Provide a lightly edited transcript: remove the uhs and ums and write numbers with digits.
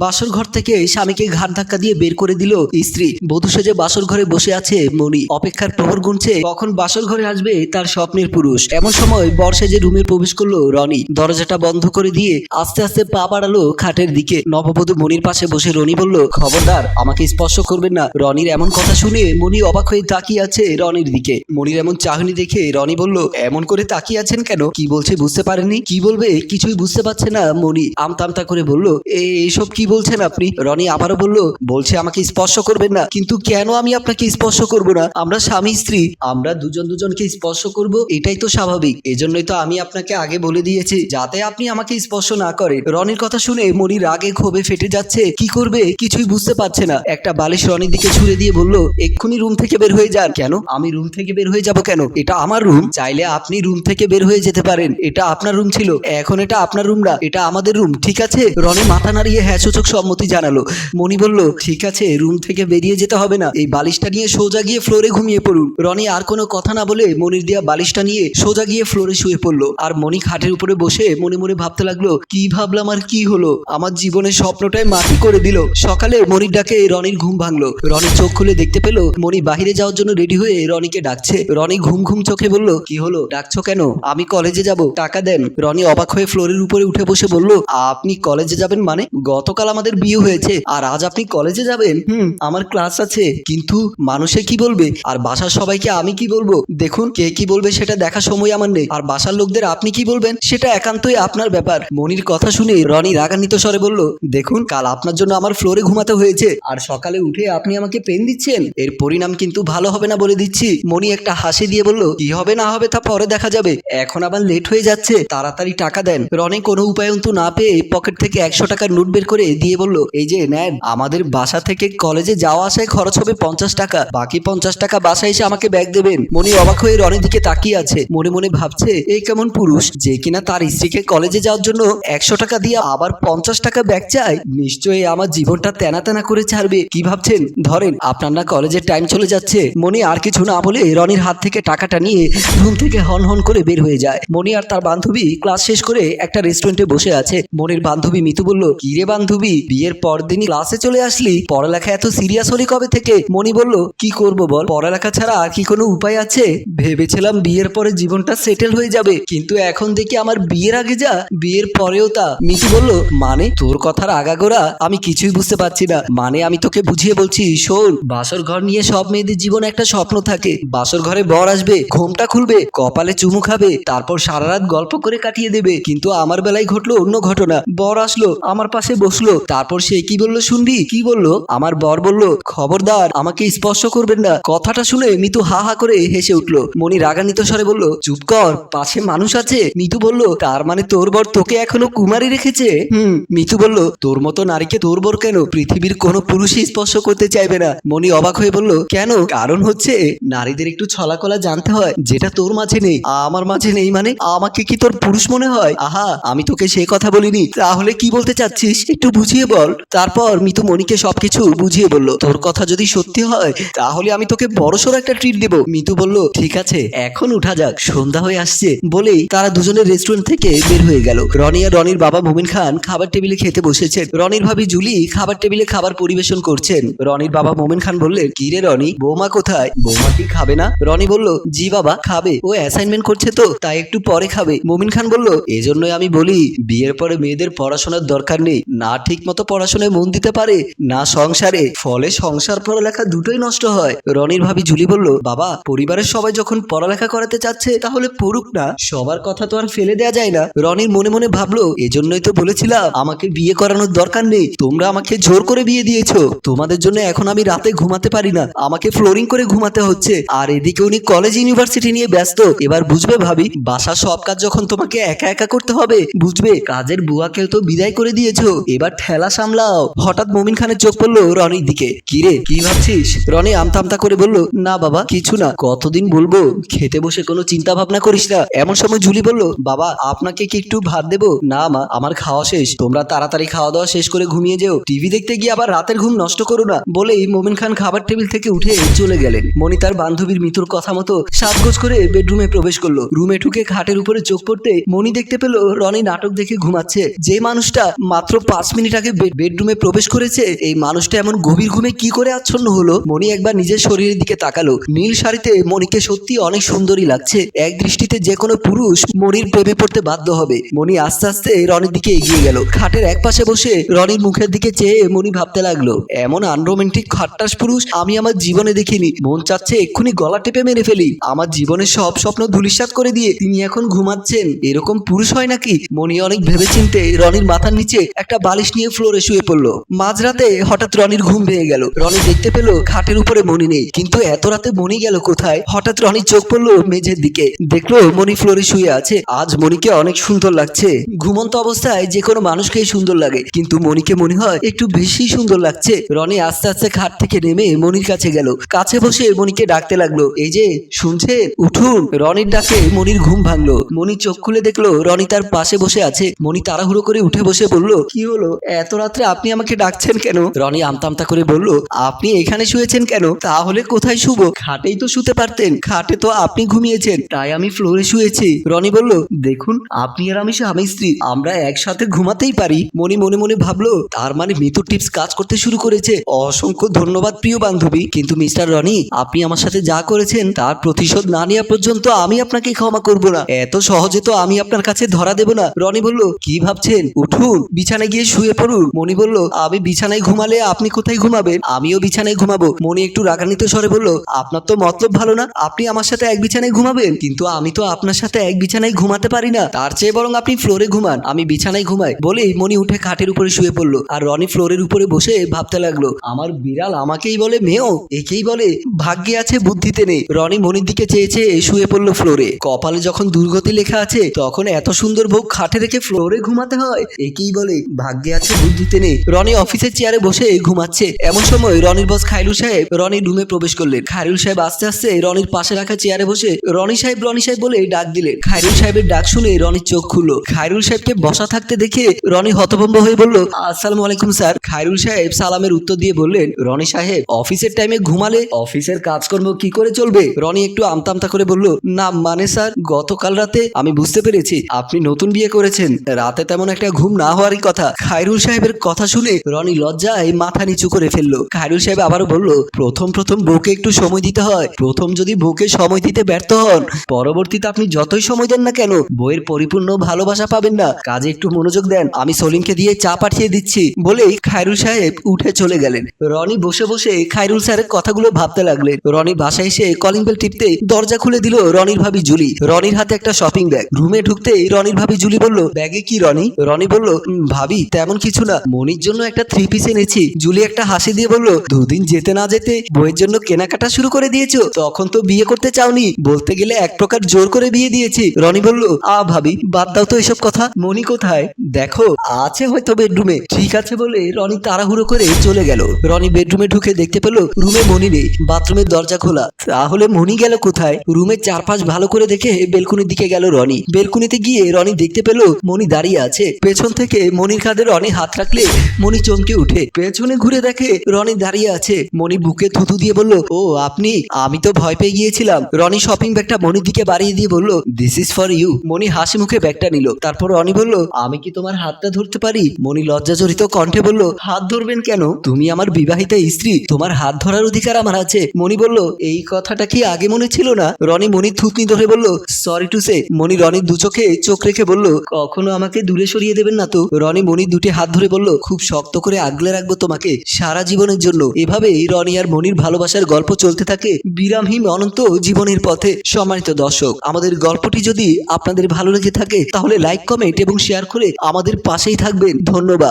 বাসর ঘর থেকে স্বামীকে ঘাট ধাক্কা দিয়ে বের করে দিল স্ত্রী। বধূ সেজে বাসর ঘরে বসে আছে মণি, অপেক্ষার প্রহর গুনছে কখন বাসর ঘরে আসবে তার স্বপ্নের পুরুষ। এমন সময় বর্ষে যে রুমে প্রবেশ করলো রনি। দরজাটা বন্ধ করে দিয়ে আস্তে আস্তে পা বাড়ালো খাটের দিকে। নববধূ মনির পাশে বসে রনি বলল, খবরদার আমাকে স্পর্শ করবেন না। রনির এমন কথা শুনে মনি অবাক হয়ে তাকিয়ে আছে রনির দিকে। মনির এমন চাহনি দেখে রনি বলল, এমন করে তাকিয়ে আছেন কেন? কি বলছে বুঝতে পারেননি? কি বলবে কিছুই বুঝতে পারছে না মনি আমতা করে বলল, এইসব কি বলছেন আপনি? রনি আবারও বলল, বলছে আমাকে স্পর্শ করবেন না। কিন্তু কেন আমি আপনাকে স্পর্শ করব না? আমরা স্বামী স্ত্রী, আমরা দুজন দুজনকে স্পর্শ করব, এটাই তো স্বাভাবিক। এজন্যই তো আমি আপনাকে আগে বলে দিয়েছি যাতে আপনি আমাকে স্পর্শ না করেন। রনির কথা শুনে মনি রাগে ক্ষোভে ফেটে যাচ্ছে। কি করবে কিছুই বুঝতে পারছে না। একটা বালিশ রনির দিকে ছুড়ে দিয়ে বলল, এক্ষুনি রুম থেকে বের হয়ে যান। কেন? আমি রুম থেকে বের হয়ে যাব কেন? এটা আমার রুম। চাইলে আপনি রুম থেকে বের হয়ে যেতে পারেন। এটা আপনার রুম ছিল, এখন এটা আপনার রুম না, এটা আমাদের রুম, ঠিক আছে? রনি মাথা নাড়িয়ে হ্যাঁ সূচক সম্মতি জানালো। মনি বলল, ঠিক আছে, রুম থেকে বেরিয়ে যেতে হবে না। এই বালিশটা নিয়ে সোজা গিয়ে ফ্লোরে ঘুমিয়ে পড়ুন। রনি আর কোনো কথা না বলে মনির দেয়া বালিশটা নিয়ে সোজা গিয়ে ফ্লোরে শুয়ে পড়লো। আর মনি খাটের উপরে বসে মনে মনে ভাবতে লাগলো, কি ভাবলাম আর কি হলো? আমার জীবনের স্বপ্নটাই মাটি করে দিল। সকালে মনির ডাকে রনির ঘুম ভাঙলো। রনি চোখ খুলে দেখতে পেল মনি বাহিরে যাওয়ার জন্য রেডি হয়ে রনিকে ডাকছে। রনি ঘুম ঘুম চোখে বলল, কি হলো, ডাকছো কেন? আমি কলেজে যাব, টাকা দেন। রনি অবাক হয়ে ফ্লোরের উপরে উঠে বসে বলল, আপনি কলেজে যাবেন মানে? গতকাল আমাদের বিয়ে হয়েছে আর আজ আপনি কলেজে যাবেন? আমার ক্লাস আছে। কিন্তু মানুষে কি বলবে? আর বাসার সবাইকে আমি কি বলবো? দেখুন, কে কি বলবে সেটা দেখা সময় আমার নেই। আর বাসার লোকদের আপনি কি বলবেন সেটা একান্তই আপনার ব্যাপার। মনির কথা শুনে রনি রাগান্বিত স্বরে বলল, দেখুন, কাল আপনার জন্য আমার ফ্লোরে ঘুমাতে হয়েছে আর সকালে উঠে আপনি আমাকে পেন দিচ্ছেন। এর পরিণাম কিন্তু ভালো হবে না বলে দিচ্ছি। মনি একটা হাসি দিয়ে বলল, কি হবে না হবে তা পরে দেখা যাবে, এখন আবার লেট হয়ে যাচ্ছে, তাড়াতাড়ি টাকা দেন। রনি কোনো উপায়ন্ত না পেয়ে পকেট থেকে 100 টাকার নোট বের করে দিয়ে বলল, এই যে নেন, আমাদের বাসা থেকে কলেজে যাওয়া আসায় খরচ হবে 50 টাকা, বাকি 50 টাকা বাসায় এসে আমাকে ব্যাগ দেবেন। মনি অবাক হয়ে রনির দিকে তাকিয়ে আছে। মনে মনে ভাবছে, এই কেমন পুরুষ যে কিনা তার স্ত্রীকে কলেজে যাওয়ার জন্য 100 টাকা দিয়ে আবার 50 টাকা ব্যাগ চায়। নিশ্চয়ই আমার জীবনটা তেনা তেনা করে ছাড়বে। কি ভাবছেন? ধরেন, আপনার না কলেজের টাইম চলে যাচ্ছে। মনি আর কিছু না বলে রনির হাত থেকে টাকাটা নিয়ে রুম থেকে হন হন করে বের হয়ে যায়। মনি আর তার বান্ধবী ক্লাস শেষ করে একটা রেস্টুরেন্টে বসে আছে। মনির বান্ধবী মিতু বলল, কি রে বান্ধবী, বিয়ের পর দিনই ক্লাসে চলে আসলি? পড়ালেখা এত সিরিয়াস হলি কবে থেকে? মনি বলল, কি করব বল, পড়ালেখা ছাড়া আর কি কোনো উপায় আছে? ভেবেছিলাম বিয়ের পরে জীবনটা সেটেল হয়ে যাবে, কিন্তু এখন দেখি আমার বিয়ের আগে যা, বিয়ের পরেও তা। মিতু বলল, মানে? তোর কথার আগাগোড়া আমি কিছুই বুঝতে পারছি না। মানে আমি তোকে বুঝিয়ে বলছি, শোন, বাসর ঘর নিয়ে সব মেয়েদের জীবনে একটা স্বপ্ন থাকে। বাসর ঘরে বর আসবে, ঘোমটা খুলবে, কপালে চুমু খাবে, তারপর সারা রাত গল্প করে কাটিয়ে দেবে। কিন্তু আমার বেলায় ঘটলো অন্য ঘটনা। বর আসলো, আমার পাশে বসলো, তারপর সে কি বললো শুনবি? কি বললো? আমার বর বলল, খবরদার আমাকে স্পর্শ করবেন না। কথাটা শুনে মিতু হা হা করে হেসে উঠলো। মনি রাগান্বিত স্বরে বলল, চুপ কর, পাশে মানুষ আছে। মিতু বলল, তার মানে তোর বর তোকে এখনো কুমারী রেখেছে? মিতু বলল, তোর মতো নারীকে তোর বর কেন? পৃথিবীর কোনো পুরুষই স্পর্শ করতে চাইবে না। মনি অবাক হয়ে বলল, কেন? কারণ হচ্ছে নারীদের একটু ছলাকলা জানতে হয়, যেটা তোর মাঝে নেই। আমার মাঝে নেই মানে? আমাকে কি তোর পুরুষ মনে হয়? আহা, আমি তোকে সে কথা বলিনি। তাহলে কি বলতে চাচ্ছিস একটু বুঝিয়ে বল। তারপর মিতু মনিকে সবকিছু বুঝিয়ে বলল, তোর কথা যদি সত্যি হয় তাহলে আমি তোকে বড়সড় একটা ট্রিট দেব। মিতু বলল, ঠিক আছে, এখন উঠা যাক, সন্ধ্যা হয়ে আসছে। বলেই তারা দুজনের রেস্টুরেন্ট থেকে বের হয়ে গেল। রনি আর রনির বাবা মুমিন খান খাবার টেবিলে খেতে বসেছেন। রনির ভাবি জুলি খাবার টেবিলে খাবার পরিবেশন করছেন। রনির বাবা মুমিন খান বললেন, কি রে রনি, বৌমা কোথায়? বৌমা কি খাবে না? রনি বলল, জি বাবা, খাবে, ও অ্যাসাইনমেন্ট করছে তো তাই একটু পরে খাবে। মুমিন খান বলল, এজন্যই আমি বলি বিয়ের পরে মেয়েদের পড়াশোনার দরকার নেই। না ঠিক মতো পড়াশোনায় মন দিতে পারে, না সংসারে, ফলে সংসার পড়ালেখা দুটোই নষ্ট হয়। রনির ভাবি জুলি বলল, বাবা, পরিবারের সবাই যখন পড়ালেখা করাতে চাচ্ছে তাহলে পড়ুক না, সবার কথা তো আর ফেলে দেয়া যায় না। রনির মনে মনে ভাবলো, এজন্যই তো বলেছিলাম আমাকে বিয়ে করানোর দরকার নেই, তোমরা আমাকে জোর করে বিয়ে দিয়েছো। তোমাদের জন্য এখন আমি রাতে ঘুমাতে পারি না, আমাকে ফ্লোরিং করে ঘুমাতে হচ্ছে। আর এদিকে উনি কলেজ ইউনিভার্সিটি নিয়ে ব্যস্ত। এবার বুঝবে ভাবি, বাসার সব কাজ যখন তোমাকে একা একা করতে হবে, বুঝবে কাজের বুয়াকেও তো বিদায় করে দিয়েছো, এবার ঠেলা সামলাও। হঠাৎ মুমিন খানের চোখ পড়লো রনির দিকে। কিরে, কি ভাবছিস? রনি আমতা আমতা করে বলল, না বাবা, কিছু না। কতদিন বলবো খেতে বসে কোনো চিন্তা ভাবনা করিস না। এমন সময় জুলি বলল, বাবা, আপনাকে কি একটু ভাত দেবো? না মা, আমার খাওয়া শেষ, তোমরা তাড়াতাড়ি খাওয়া দাওয়া শেষ করে ঘুমিয়ে যেও, টিভি দেখতে গিয়ে আবার রাতের ঘুম নষ্ট করো না। বলেই মুমিন খান খাবার টেবিল থেকে উঠে চলে গেলেন। মনি তার বান্ধবীর মিতুর কথা মতো সাজগোজ করে বেডরুমে প্রবেশ করলো। রুমে ঢুকে খাটের উপরে চোখ পড়তে মনি দেখতে পেল রনি নাটক দেখে ঘুমাচ্ছে। যে মানুষটা মাত্র 5 মিনিট মিনিট আগে বেডরুমে প্রবেশ করেছে, এই মানুষটা এমন গভীর ঘুমে কি করে আচ্ছন্ন হলো? মণি একবার নিজের শরীরের দিকে তাকালো। নীল শাড়িতে মণিকে সত্যি অনেক সুন্দরী লাগছে। এক দৃষ্টিতে যে কোনো পুরুষ মণির প্রেমে পড়তে বাধ্য হবে। মণি আস্তে আস্তে রনির দিকে এগিয়ে গেল। খাটের এক পাশে বসে রনির মুখের দিকে চেয়ে মণি ভাবতে লাগলো, এমন আনরোমান্টিক খাট্টাস পুরুষ আমি আমার জীবনে দেখিনি। মন চাচ্ছে এক্ষুনি গলা টেপে মেরে ফেলি। আমার জীবনের সব স্বপ্ন ধূলিসাৎ করে দিয়ে তিনি এখন ঘুমাচ্ছেন, এরকম পুরুষ হয় নাকি? মণি অনেক ভেবেচিন্তে রনির মাথার নিচে একটা বালিশ নিয়ে ফ্লোরে শুয়ে পড়লো। মাঝরাতে হঠাৎ রনির ঘুম ভেঙে গেল। রনি দেখতে পেল খাটের উপরে মণি নেই, কিন্তু এত রাতে মণি গেল কোথায়? হঠাৎ রনির চোখ পড়লো মেঝের দিকে, দেখলো মণি ফ্লোরে শুয়ে আছে। আজ মণিকে অনেক সুন্দর লাগছে। ঘুমন্ত অবস্থায় যে কোনো মানুষকেই সুন্দর লাগে, কিন্তু মণিকে মনে হয় একটু বেশি সুন্দর লাগছে। রনি আস্তে আস্তে খাট থেকে নেমে মণির কাছে গেল। কাছে বসে মণিকে ডাকতে লাগলো, এই যে শুনছেন, উঠুন। রনির ডাকে মণির ঘুম ভাঙলো। মণি চোখ খুলে দেখলো রনি তার পাশে বসে আছে। মণি তাড়াহুড়ো করে উঠে বসে বলল, কি হলো, এত রাত্রে আপনি আমাকে ডাকছেন কেন? রনি আমতা আমতা করে বলল, আপনি এখানে শুয়েছেন কেন? তাহলে কোথায় শুবো? খাটেই তো শুতে পারতেন। খাটে তো আপনি ঘুমিয়েছেন, তাই আমি ফ্লোরে শুয়েছি। রনি বলল, দেখুন আপনি আর আমি স্বামী স্ত্রী, আমরা একসাথে ঘুমাতেই পারি। মণি মনে মনে ভাবলো, তার মানে মিতুর টিপস কাজ করতে শুরু করেছে। অসংখ্য ধন্যবাদ প্রিয় বান্ধবী, কিন্তু মিস্টার রনি আপনি আমার সাথে যা করেছেন তার প্রতিশোধ না নেওয়া পর্যন্ত আমি আপনাকে ক্ষমা করব না। এত সহজে তো আমি আপনার কাছে ধরা দেব না। রনি বলল, কি ভাবছেন? উঠুন, বিছানায় গিয়ে শুয়ে পড়ুন। মণি বলল, আমি বিছানায় ঘুমালে আপনি কোথায় ঘুমাবেন? আমিও বিছানায় ঘুমাবো। মণি একটু রাগান্বিত স্বরে বলল, আপনার তো মতলব ভালো না, আপনি আমার সাথে এক বিছানায় ঘুমাবেন, কিন্তু আমি তো আপনার সাথে এক বিছানায় ঘুমাতে পারি না। তার চেয়ে বরং আপনি ফ্লোরে ঘুমান, আমি বিছানায় ঘুমাই। বলেই মণি উঠে খাটের উপরে শুয়ে পড়লো। আর রনি ফ্লোরের উপরে বসে ভাবতে লাগলো, আমার বিড়াল আমাকেই বলে মেয়েও, একেই বলে ভাগ্যে আছে বুদ্ধিতে নেই। রনি মণির দিকে চেয়েছে শুয়ে পড়লো ফ্লোরে। কপালে যখন দুর্গতি লেখা আছে, তখন এত সুন্দর বউ খাটে রেখে ফ্লোরে ঘুমাতে হয়, একেই বলে ভাগ্যে আছে বুদ্ধিতে নেই। রনি অফিসের চেয়ারে বসে ঘুমাচ্ছে। এমন সময় রনির বস খায়রুল সাহেব রনির রুমে প্রবেশ করলেন। খায়রুল সাহেব আস্তে আস্তে রনির পাশে রাখা চেয়ারে বসে রনি সাহেব বলে ডাক দিলেন। খায়রুল সাহেবের ডাক শুনে রনির চোখ খুললো। খায়রুল সাহেবকে বসা থাকতে দেখে রনি হতভম্ব হয়ে বলল, আসসালামু আলাইকুম স্যার। খায়রুল সাহেব সালামের উত্তর দিয়ে বললেন, রনি সাহেব অফিসের টাইমে ঘুমালে অফিসের কাজকর্ম কি করে চলবে? রনি একটু আমতা আমতা করে বলল, না মানে স্যার, গতকাল রাতে আমি বুঝতে পেরেছি আপনি নতুন বিয়ে করেছেন, রাতে তেমন একটা ঘুম না হওয়ারই কথা। খায়রুল সাহেবের কথা শুনে রনি লজ্জায় মাথা নিচু করে ফেললো। খায়রুল সাহেব আবারও বলল, প্রথম বউকে একটু সময় দিতে হয়। প্রথম যদি বউকে সময় দিতে ব্যর্থ হন, পরবর্তীতে আপনি যতই সময় দেন না কেন বউয়ের পরিপূর্ণ ভালোবাসা পাবেন না। কাজে একটু মনোযোগ দেন, আমি সলিমকে দিয়ে চা পাঠিয়ে দিচ্ছি। বলেই খায়রুল সাহেব উঠে চলে গেলেন। রনি বসে বসে খায়রুল স্যারের কথাগুলো ভাবতে লাগলেন। রনি বাসায় এসে কলিং বেল টিপতে দরজা খুলে দিল রনির ভাবি জুলি। রনির হাতে একটা শপিং ব্যাগ। রুমে ঢুকতেই রনির ভাবি জুলি বলল, ব্যাগে কি রনি? রনি বলল, ভাবি তেমন কিছু না, মনির জন্য একটা 3 পিস এনেছি। জুলি একটা হাসি দিয়ে বলল, দুদিন যেতে না যেতে বইয়ের জন্য কেনাকাটা শুরু করে দিয়েছো? তখন তো বিয়ে করতে চাওনি, বলতে গেলে এক প্রকার জোর করে বিয়ে দিয়েছি। রনি বলল, ভাবি বাদ দাও তো এসব কথা, মনি কোথায়? দেখো আছে হয়তো বেডরুমে। ঠিক আছে বলে রনি তাড়াহুড়ো করে চলে গেল। রনি বেডরুমে ঢুকে দেখতে পেল রুমে মনি নেই, বাথরুমের দরজা খোলা। তাহলে মনি গেল কোথায়? রুমের চারপাশ ভালো করে দেখে বেলকুনির দিকে গেল রনি। বেলকুনিতে গিয়ে রনি দেখতে পেল মনি দাঁড়িয়ে আছে। পেছন থেকে মনির কাঁধে রনি হাত রাখলে মনি চমকে উঠে। পেছনে ঘুরে দেখে রনি দাঁড়িয়ে আছে। মনি বুকে থুতু দিয়ে বলল, ও আপনি? আমি তো ভয় পেয়ে গিয়েছিলাম। রনি শপিং ব্যাগটা মনির দিকে বাড়িয়ে দিয়ে বলল, দিস ইজ ফর ইউ। মনি হাসি মুখে ব্যাগটা নিল। তারপর রনি বলল, আমি কি তোমার হাতটা ধরতে পারি? মনি লজ্জাজড়িত কণ্ঠে বলল, হাত ধরবেন কেন? তুমি আমার বিবাহিতা স্ত্রী, তোমার হাত ধরার অধিকার আমার আছে। মনি বলল, এই কথাটা কি আগে মনে ছিল না? রনি মনির থুতনি ধরে বলল, সরি টু সে। মনি রনির দু চোখে চোখ রেখে বলল, কখনো আমাকে দূরে সরিয়ে দেবেন না তো? রনি মনির দুটি হাত ধরে বলল, খুব শক্ত করে আগলে রাখবো তোমাকে সারা জীবনের জন্য। এভাবেই রনি আর মনির ভালোবাসার গল্প চলতে থাকে বিরামহীন অনন্ত জীবনের পথে। সম্মানিত দর্শক, আমাদের গল্পটি যদি আপনাদের ভালো লেগে থাকে তাহলে লাইক, কমেন্ট এবং শেয়ার করে আমাদের পাশেই থাকবেন। ধন্যবাদ।